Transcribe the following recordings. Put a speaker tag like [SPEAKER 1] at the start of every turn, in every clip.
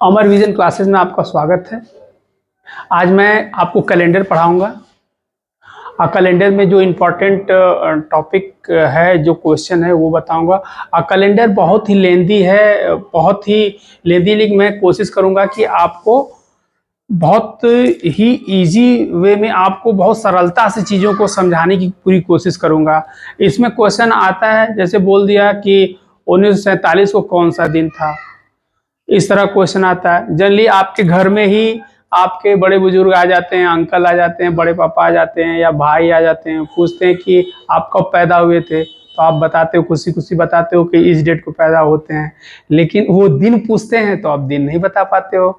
[SPEAKER 1] अमर vision classes में आपका स्वागत है। आज मैं आपको कैलेंडर पढ़ाऊंगा और कैलेंडर में जो इम्पोर्टेंट टॉपिक है, जो क्वेश्चन है वो बताऊंगा। कैलेंडर बहुत ही लेंदी है, लेकिन मैं कोशिश करूंगा कि आपको बहुत ही इजी वे में आपको बहुत सरलता से चीज़ों को समझाने की पूरी कोशिश करूंगा। इसमें क्वेश्चन आता है, जैसे बोल दिया कि 1947 को कौन सा दिन था, इस तरह क्वेश्चन आता है। जनरली आपके घर में ही आपके बड़े बुजुर्ग आ जाते हैं, अंकल आ जाते हैं, बड़े पापा आ जाते हैं या भाई आ जाते हैं, पूछते हैं कि आप कब पैदा हुए थे, तो आप बताते हो, खुशी खुशी बताते हो कि इस डेट को पैदा होते हैं। लेकिन वो दिन पूछते हैं तो आप दिन नहीं बता पाते हो।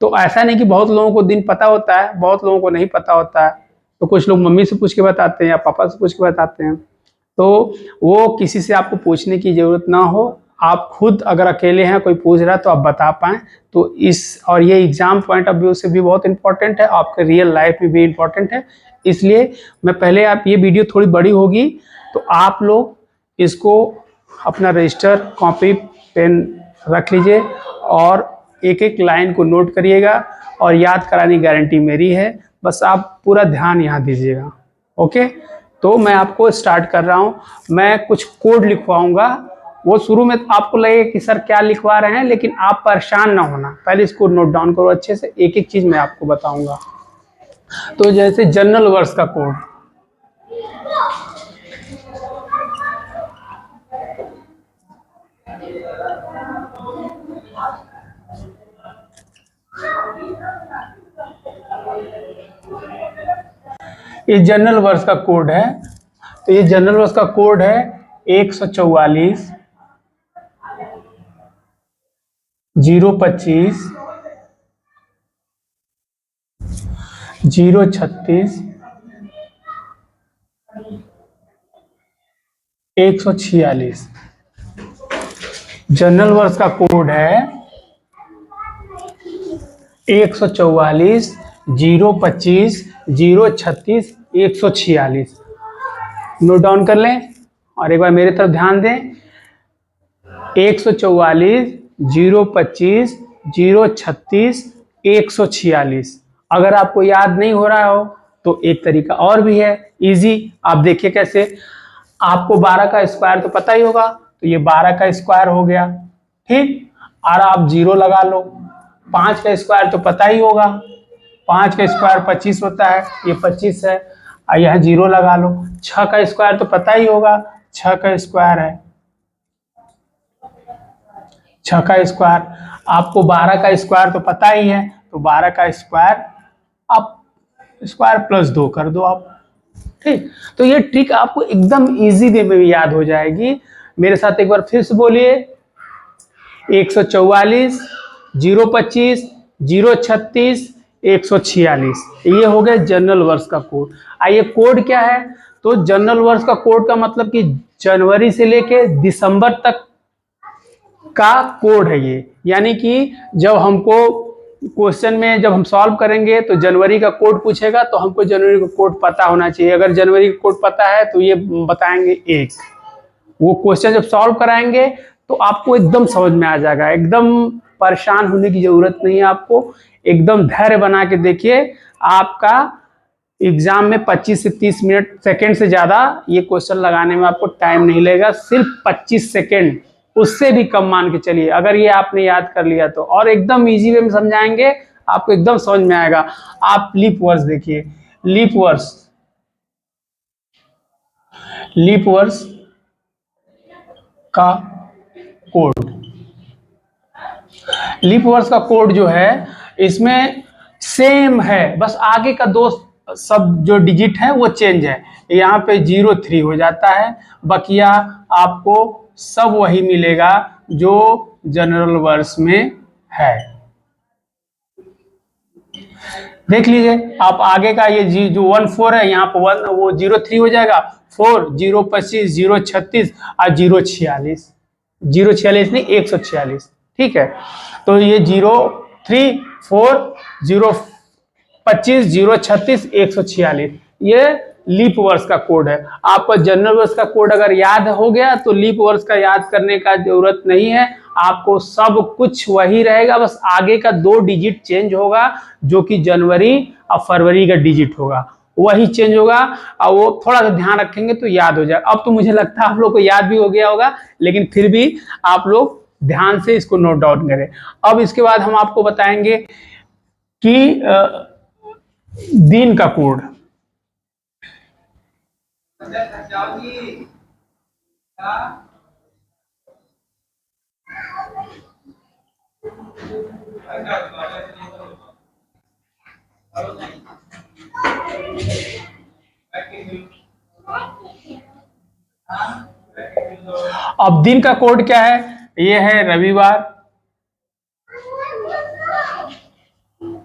[SPEAKER 1] तो ऐसा नहीं कि बहुत लोगों को दिन पता होता है, बहुत लोगों को नहीं पता होता है। तो कुछ लोग मम्मी से पूछ के बताते हैं या पापा से पूछ के बताते हैं। तो वो किसी से आपको पूछने की ज़रूरत ना हो, आप खुद अगर अकेले हैं, कोई पूछ रहा है तो आप बता पाएँ। तो और ये एग्ज़ाम पॉइंट ऑफ व्यू से भी बहुत इंपॉर्टेंट है, आपके रियल लाइफ में भी इंपॉर्टेंट है। इसलिए मैं पहले, आप ये वीडियो थोड़ी बड़ी होगी तो आप लोग इसको अपना रजिस्टर, कॉपी, पेन रख लीजिए और एक एक लाइन को नोट करिएगा और याद कराने की गारंटी मेरी है। बस आप पूरा ध्यान यहाँ दीजिएगा। ओके, तो मैं आपको स्टार्ट कर रहा हूँ। मैं कुछ कोड लिखवाऊंगा, वो शुरू में आपको लगेगा कि सर क्या लिखवा रहे हैं, लेकिन आप परेशान ना होना, पहले इसको नोट डाउन करो अच्छे से, एक एक चीज मैं आपको बताऊंगा। तो जैसे जनरल वर्ष का कोड, ये जनरल वर्ष का कोड है। तो ये जनरल वर्ष का कोड है 144 025 036 146। जनरल वर्ष का कोड है 144 025 036 146। नोट डाउन कर लें और एक बार मेरी तरफ ध्यान दें। 144 025 036 146। अगर आपको याद नहीं हो रहा हो तो एक तरीका और भी है, इजी। आप देखिए कैसे। आपको 12 का स्क्वायर तो पता ही होगा, तो ये 12 का स्क्वायर हो गया, ठीक। और आप 0 लगा लो। 5 का स्क्वायर तो पता ही होगा, 5 का स्क्वायर 25 होता है, ये 25 है, और यह 0 लगा लो। 6 का स्क्वायर तो पता ही होगा, 6 का स्क्वायर है, 6 का स्क्वायर। आपको 12 का स्क्वायर तो पता ही है, तो 12 का स्क्वायर आप स्क्वायर प्लस 2 कर दो आप, ठीक। तो ये ट्रिक आपको एकदम इजी वे में याद हो जाएगी। मेरे साथ एक बार फिर से बोलिए। 144 025 036 146, ये हो गया जनरल वर्ष का कोड। आइए, कोड क्या है? तो जनरल वर्ष का कोड का मतलब कि जनवरी से लेके दिसंबर तक का कोड है ये। यानी कि जब हमको क्वेश्चन में जब हम सॉल्व करेंगे तो जनवरी का कोड पूछेगा, तो हमको जनवरी का कोड पता होना चाहिए। अगर जनवरी का कोड पता है तो ये बताएंगे एक, वो क्वेश्चन जब सॉल्व कराएंगे तो आपको एकदम समझ में आ जाएगा। एकदम परेशान होने की जरूरत नहीं है आपको, एकदम धैर्य बना के देखिए। आपका एग्जाम में 25 से 30 मिनट सेकेंड से ज्यादा ये क्वेश्चन लगाने में आपको टाइम नहीं लगेगा, सिर्फ 25 सेकेंड, उससे भी कम मान के चलिए। अगर ये आपने याद कर लिया तो, और एकदम इजी वे में समझाएंगे, आपको एकदम समझ में आएगा। आप लीप वर्ष देखिए, लीप वर्ष का कोड, लीप वर्ष का कोड जो है इसमें सेम है, बस आगे का दो सब जो डिजिट है वो चेंज है। यहाँ पे 03 हो जाता है, बकिया आपको सब वही मिलेगा जो जनरल वर्ष में है। देख लीजिए आप, आगे का ये जो 14 है, यहाँ पर 1 वो 03 हो जाएगा, 4 025 036 और 046, 046 नहीं 146, ठीक है। तो ये 03 4 025 036 146, ये लीप वर्ष का कोड है। आपका जनरल वर्ष का कोड अगर याद हो गया तो लीप वर्ष का याद करने का जरूरत नहीं है, आपको सब कुछ वही रहेगा, बस आगे का 2 डिजिट चेंज होगा, जो कि जनवरी और फरवरी का डिजिट होगा, वही चेंज होगा। और वो थोड़ा सा ध्यान रखेंगे तो याद हो जाएगा। अब तो मुझे लगता है आप लोग को याद भी हो गया होगा, लेकिन फिर भी आप लोग ध्यान से इसको नोट डाउन करें। अब इसके बाद हम आपको बताएंगे कि दिन का कोड। अब दिन का कोड क्या है? ये है रविवार,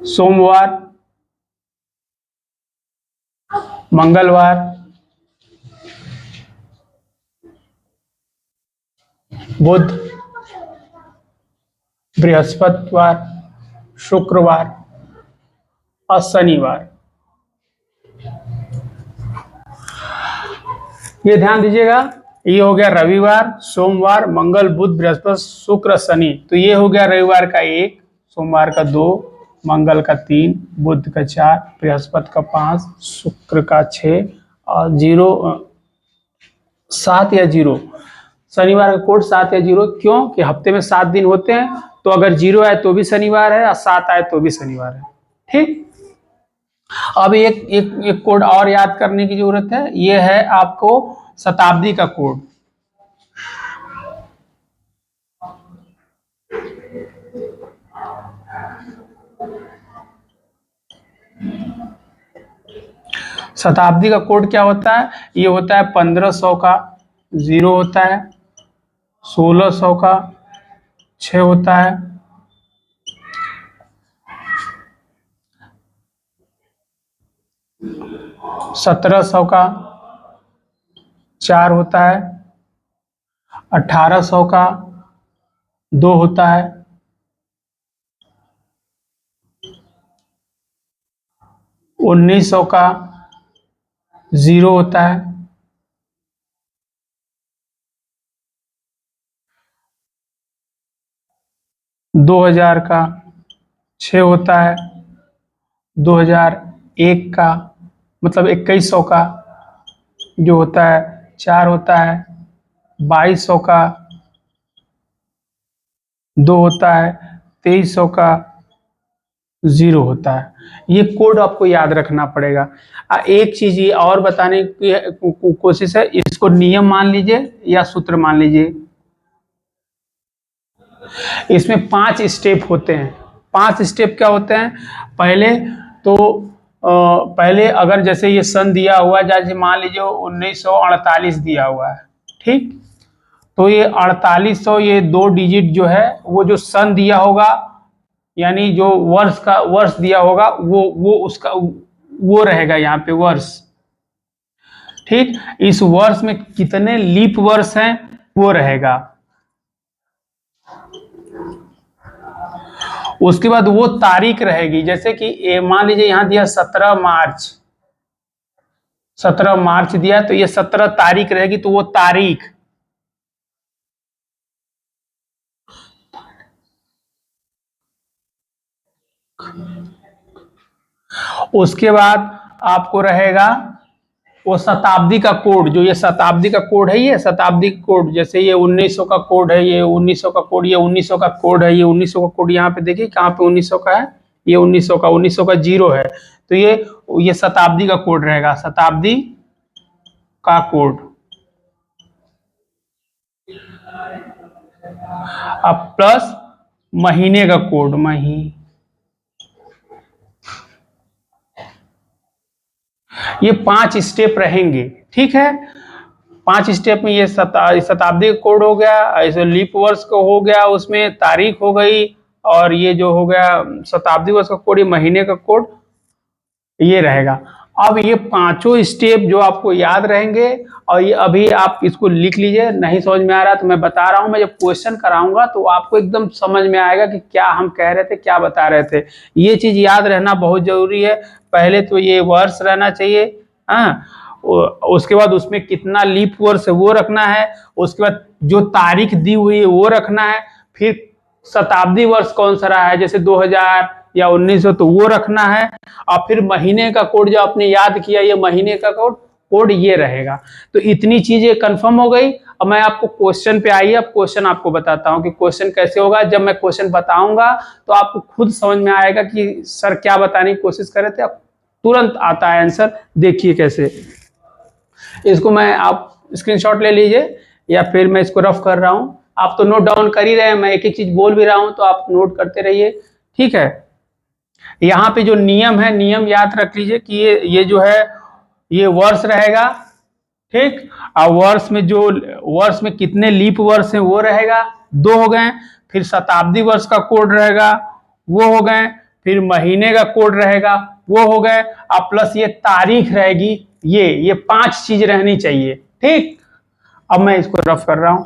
[SPEAKER 1] सोमवार, मंगलवार, बुध, बृहस्पतिवार, शुक्रवार और शनिवार। ये ध्यान दीजिएगा, ये हो गया रविवार, सोमवार, मंगल, बुध, बृहस्पति, शुक्र, शनि। तो ये हो गया रविवार का 1, सोमवार का 2, मंगल का 3, बुध का 4, बृहस्पति का 5, शुक्र का 6 और 7 या 0। शनिवार का कोड 7 या 0, क्यों कि हफ्ते में 7 दिन होते हैं, तो अगर 0 आए तो भी शनिवार है और 7 आए तो भी शनिवार है। ठीक। अब एक कोड और याद करने की जरूरत है, ये है आपको शताब्दी का कोड। शताब्दी का कोड क्या होता है? ये होता है 1500 का 0 होता है, 1600 का 6 होता है, 1700 का 4 होता है, 1800 का 2 होता है, 1900 का 0 होता है, 2000 का 6 होता है, 2001 का मतलब 2100 का जो होता है 4 होता है, 2200 का 2 होता है, 2300 का 0 होता है। ये कोड आपको याद रखना पड़ेगा। एक चीज ये और बताने की कोशिश है, इसको नियम मान लीजिए या सूत्र मान लीजिए। इसमें 5 स्टेप होते हैं। 5 स्टेप क्या होते हैं? पहले तो पहले अगर जैसे ये सन दिया हुआ है, जैसे मान लीजिए 1948 दिया हुआ है, ठीक, तो ये 4800 ये 2 डिजिट जो है वो जो सन दिया होगा, यानी जो वर्ष दिया होगा वो उसका वो रहेगा यहाँ पे वर्ष। ठीक, इस वर्ष में कितने लीप वर्ष हैं वो रहेगा। उसके बाद वो तारीख रहेगी, जैसे कि मान लीजिए यहां दिया 17 मार्च, 17 मार्च दिया तो ये 17 तारीख रहेगी, तो वो तारीख। उसके बाद आपको रहेगा वो शताब्दी का कोड, जो ये शताब्दी का कोड है, ये शताब्दी कोड, जैसे ये 1900 का कोड है, ये 1900 का कोड, ये 1900 का कोड है, ये 1900 का कोड, यहाँ पे देखिए कहाँ पे 1900 का है, ये 1900 का 0 है, तो ये शताब्दी का कोड रहेगा, शताब्दी का कोड। अब प्लस महीने का कोड, ये 5 स्टेप रहेंगे। ठीक है, 5 स्टेप में ये शताब्दी कोड हो गया, ऐसे लीप वर्ष का हो गया, उसमें तारीख हो गई, और ये जो हो गया शताब्दी वर्ष का कोड, ये महीने का कोड, ये रहेगा। अब ये 5 स्टेप जो आपको याद रहेंगे, और ये अभी आप इसको लिख लीजिए। नहीं समझ में आ रहा तो मैं बता रहा हूं, मैं जब क्वेश्चन कराऊंगा तो आपको एकदम समझ में आएगा कि क्या हम कह रहे थे, क्या बता रहे थे। ये चीज याद रहना बहुत जरूरी है। पहले तो ये वर्ष रहना चाहिए, हाँ, उसके बाद उसमें कितना लीप वर्ष है वो रखना है, उसके बाद जो तारीख दी हुई है वो रखना है, फिर शताब्दी वर्ष कौन सा रहा है, जैसे 2000 या 1900 तो वो रखना है, और फिर महीने का कोड जो आपने याद किया ये महीने का कोड ये रहेगा। तो इतनी चीजें कंफर्म हो गई। अब मैं आपको क्वेश्चन पे आइए, अब क्वेश्चन आपको बताता हूँ कि क्वेश्चन कैसे होगा। जब मैं क्वेश्चन बताऊंगा तो आपको खुद समझ में आएगा कि सर क्या बताने की कोशिश कर रहे थे, अब तुरंत आता है आंसर। देखिए कैसे, इसको मैं, आप स्क्रीनशॉट ले लीजिए या फिर मैं इसको रफ कर रहा हूँ, आप तो नोट डाउन कर ही रहे हैं, मैं एक एक चीज बोल भी रहा हूँ तो आप नोट करते रहिए, ठीक है। यहाँ पे जो नियम है, नियम याद रख लीजिए कि ये जो है ये वर्ष रहेगा, ठीक। और वर्ष में कितने लीप वर्ष हैं वो रहेगा, 2 हो गए। फिर शताब्दी वर्ष का कोड रहेगा, वो हो गए। फिर महीने का कोड रहेगा, वो हो गए। और प्लस ये तारीख रहेगी, ये 5 चीज रहनी चाहिए, ठीक। अब मैं इसको रफ कर रहा हूं।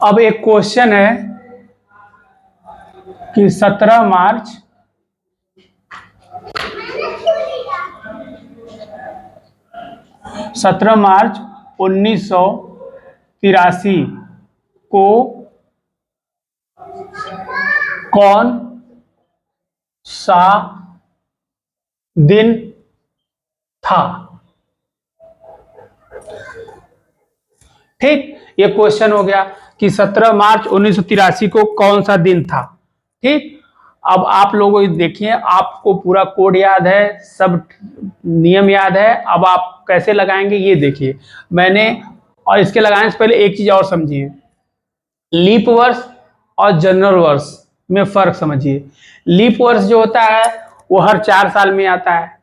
[SPEAKER 1] अब एक क्वेश्चन है कि 17 मार्च 1983 को कौन सा दिन था, ठीक। ये क्वेश्चन हो गया कि 17 मार्च 1983 को कौन सा दिन था, ठीक। अब आप लोगों देखिए, आपको पूरा कोड याद है, सब नियम याद है, अब आप कैसे लगाएंगे ये देखिए मैंने। और इसके लगाने से पहले एक चीज और समझिए, लीप वर्ष और जनरल वर्ष में फर्क समझिए। लीप वर्ष जो होता है वो हर 4 साल में आता है,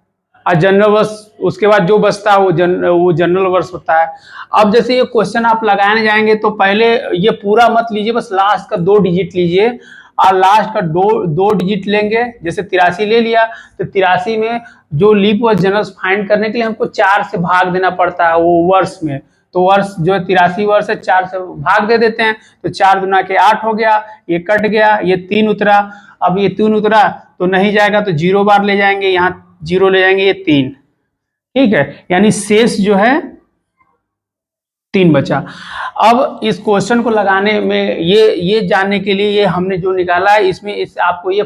[SPEAKER 1] और जनरल वर्ष उसके बाद जो बचता है वो जनरल वर्ष होता है। अब जैसे ये क्वेश्चन आप लगाने जाएंगे तो पहले ये पूरा मत लीजिए, बस लास्ट का 2 डिजिट लीजिए, और लास्ट का दो डिजिट लेंगे। जैसे 83 ले लिया तो 83 में जो लीप वर्ष जनरल फाइंड करने के लिए हमको 4 से भाग देना पड़ता है वो वर्ष में। तो वर्ष जो 83 वर्ष है 4 से भाग दे देते हैं, तो 4 दूना के 8 हो गया, ये कट गया, ये 3 उतरा। अब ये 3 उतरा तो नहीं जाएगा तो 0 बार ले जाएंगे, यहाँ 0 ले जाएंगे, ये 3, ठीक है। यानी शेष जो है 3 बचा। अब इस क्वेश्चन को लगाने में ये जानने के लिए ये हमने जो निकाला है इसमें आपको ये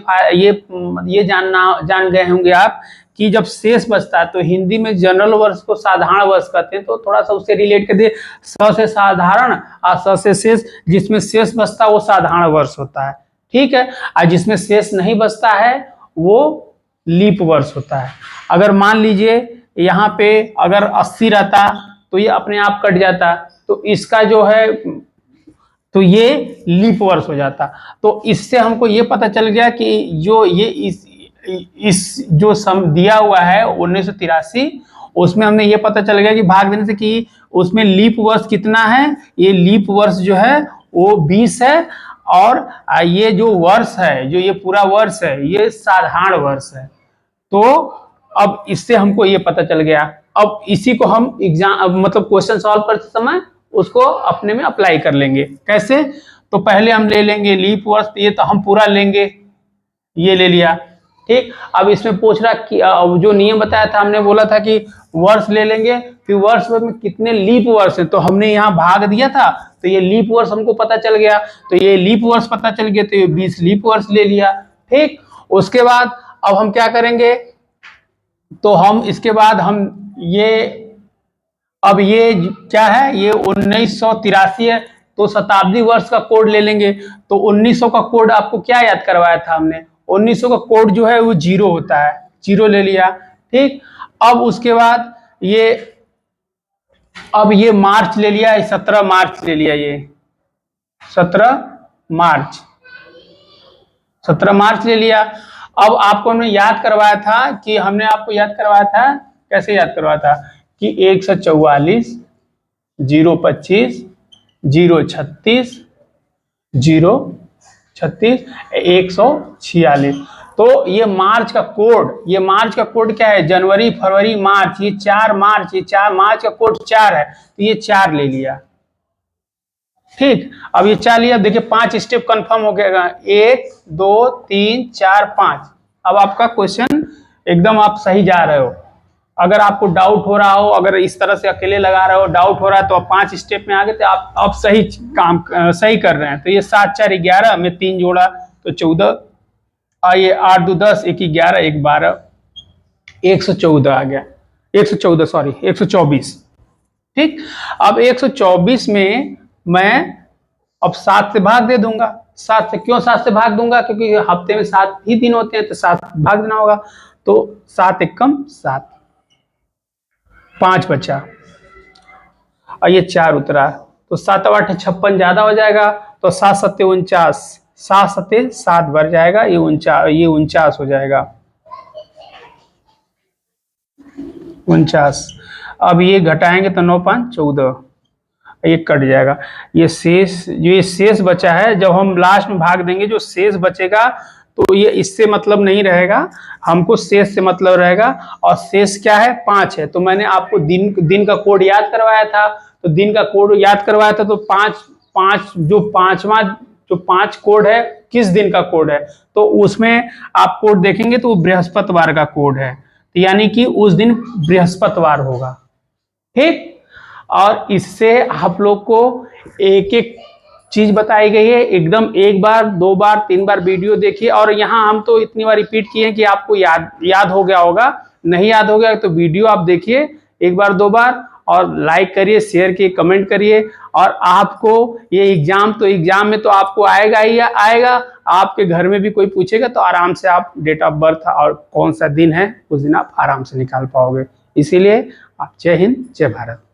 [SPEAKER 1] जान गए होंगे आप कि जब शेष बचता है तो हिंदी में जनरल वर्ष को साधारण वर्ष कहते हैं, तो थोड़ा सा उससे रिलेट कर दिए। स से साधारण और स से शेष, जिसमें शेष बचता है वो साधारण वर्ष होता है, ठीक है। और जिसमें शेष नहीं बचता है वो लीप वर्ष होता है। अगर मान लीजिए यहाँ पे अगर 80 रहता तो ये अपने आप कट जाता, तो इसका जो है तो ये लीप वर्ष हो जाता। तो इससे हमको ये पता चल गया कि जो ये इस जो सम दिया हुआ है 1983, उसमें हमने ये पता चल गया कि भाग देने से कि उसमें लीप वर्ष कितना है, ये लीप वर्ष जो है वो 20 है, और ये जो वर्ष है, जो ये पूरा वर्ष है, ये साधारण वर्ष है। तो अब इससे हमको ये पता चल गया। अब इसी को हम एग्जाम मतलब क्वेश्चन सॉल्व करते समय उसको अपने में अप्लाई कर लेंगे। कैसे? तो पहले हम ले लेंगे लीप वर्ष, ये तो हम पूरा लेंगे, ये ले लिया, ठीक। अब इसमें पूछ रहा कि जो नियम बताया था, हमने बोला था कि वर्ष ले लेंगे, फिर वर्ष में कितने लीप वर्ष है, तो हमने यहाँ भाग दिया था, तो ये लीप वर्ष हमको पता चल गया, तो ये लीप वर्ष पता चल गया, तो ये 20 लीप वर्ष ले लिया, ठीक। उसके बाद अब हम क्या करेंगे, तो हम इसके बाद हम अब ये क्या है, ये 1983 है, तो शताब्दी वर्ष का कोड ले लेंगे। तो 1900 का कोड आपको क्या याद करवाया था हमने, 1900 का कोड जो है वो 0 होता है, 0 ले लिया, ठीक। अब उसके बाद अब ये मार्च ले लिया, 17 मार्च ले लिया, ये 17 मार्च ले लिया। अब आपको हमने याद करवाया था कि हमने आपको याद करवाया था, कैसे याद करवाया था कि 144 025 036 146, तो ये मार्च का कोड क्या है, जनवरी फरवरी मार्च, ये 4 मार्च का कोड 4 है, तो ये 4 ले लिया। ठीक, अब ये 4 लिया। देखिए 5 स्टेप कंफर्म हो गया, 1 2 3 4 5। अब आपका क्वेश्चन एकदम आप सही जा रहे हो। अगर आपको डाउट हो रहा हो, अगर इस तरह से अकेले लगा रहे हो, डाउट हो रहा है, तो आप 5 स्टेप में आ गए, तो आप सही काम सही कर रहे हैं। तो ये 7 4 11 में 3 जोड़ा तो 14, ये 8 2 10, 1 11 1 12, 114 आ गया, 114 सॉरी 124। ठीक, अब 124 में मैं अब 7 से भाग दे दूंगा। 7 से क्यों 7 से भाग दूंगा, क्योंकि हफ्ते में 7 ही दिन होते हैं, तो 7 भाग देना होगा। तो 7 एकम 7, 5 बचा और ये 4 उतरा, तो 7 8 56 ज्यादा हो जाएगा, तो 7 7 49, 7 7 7 बढ़ जाएगा, ये 49 हो जाएगा, 49। अब ये घटाएंगे तो 9 5 14, ये कट जाएगा। ये शेष बचा है, जब हम लास्ट में भाग देंगे जो शेष बचेगा, तो ये इससे मतलब नहीं रहेगा, हमको शेष से मतलब रहेगा। और शेष क्या है, 5 है। तो मैंने आपको दिन का कोड याद करवाया था, तो दिन का कोड याद करवाया था, तो 5 जो 5 कोड है, किस दिन का कोड है, तो उसमें आप कोड देखेंगे तो वो बृहस्पतिवार का कोड है, तो यानी कि उस दिन बृहस्पतिवार होगा। ठीक, और इससे आप लोग को एक एक चीज बताई गई है, एकदम 1 बार 2 बार 3 बार वीडियो देखिए। और यहाँ हम तो इतनी बार रिपीट किए हैं कि आपको याद हो गया होगा। नहीं याद हो गया तो वीडियो आप देखिए 1 बार 2 बार, और लाइक करिए, शेयर किए, कमेंट करिए। और आपको ये एग्जाम में तो आपको आएगा ही आएगा, आपके घर में भी कोई पूछेगा तो आराम से आप डेट ऑफ बर्थ और कौन सा दिन है उस दिन आप आराम से निकाल पाओगे। इसीलिए आप जय हिंद जय भारत।